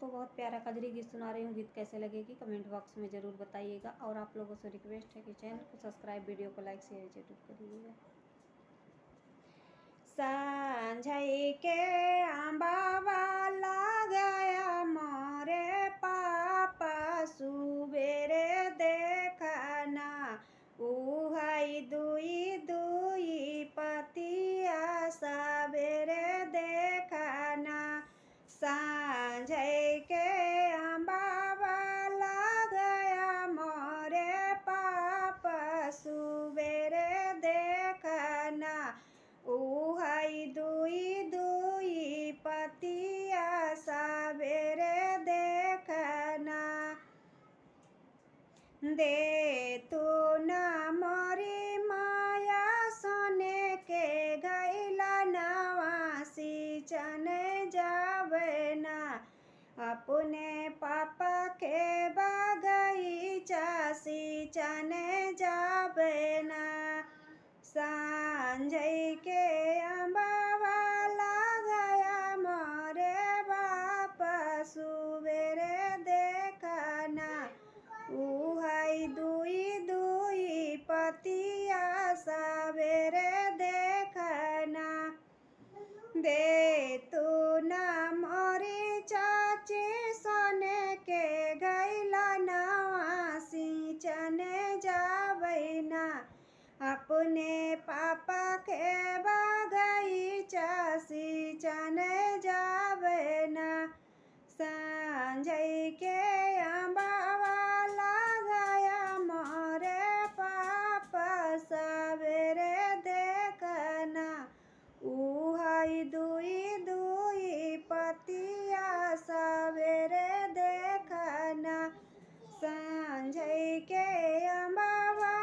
दोस्तों बहुत प्यारा कजरी गीत सुना रही हूँ। गीत कैसे लगेगी कमेंट बॉक्स में ज़रूर बताइएगा और आप लोगों से रिक्वेस्ट है कि चैनल को सब्सक्राइब, वीडियो को लाइक शेयर जरूर करिएगा। सांझई के आंबावा गया मोरे पापा सुबेरे देखना उहाई दुई दुई पतिया सवेरे देखना। सांझई के आंबावा गया मोरे पापा सुबेरे देखना उहाई दुई दुई पतिया सवेरे देखना। दे तू न मोरी माया सोने के गैला नवासी चने जावे ना अपने पापा के बगीचा सी चने जावे ना। सांझई के अम्बावा गया मोरे बापा सुबेरे देखना उहाई दुई दुई पतिया सवेरे देखना। दे तू न मोरी चाची सोने के गैला नवासी चने जावैना अपने पापा के बगीचा सी चने जावैना। सांझई के अम्बावा गया मोरे पापा सवेरे देखना उहाई दुई दुई पतिया सवेरे देखना। सांझई के अम्बावा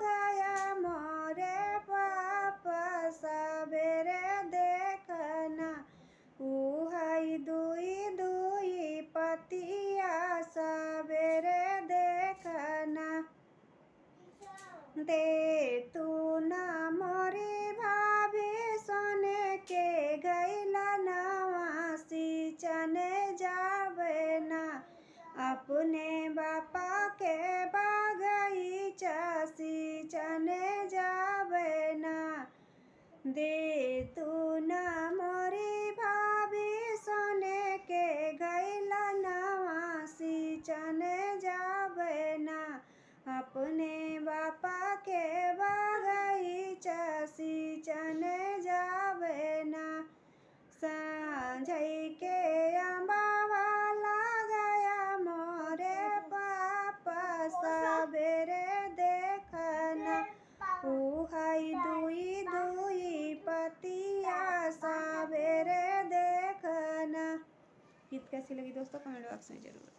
गया मोरे पापा सवेरे देखना उहाई दुई दुई पतिया सवेरे देखना। दे तू न मोरी भाभी सोने के गैला नवासी चने जावे ना अपने बापा के बगीचा सी चने जावे ना। दे तू न मोरी भाभी सोने के गैला नवासी चने जावे ना अपने बापा के बगीचा सी चने जावे ना। सांझई के अम्बावा गया मोरे पापा सवेरे देखना उहाई दुई दुई पतिया सवेरे देखना। गीत कैसी लगी दोस्तों कमेंट बॉक्स में जरूर।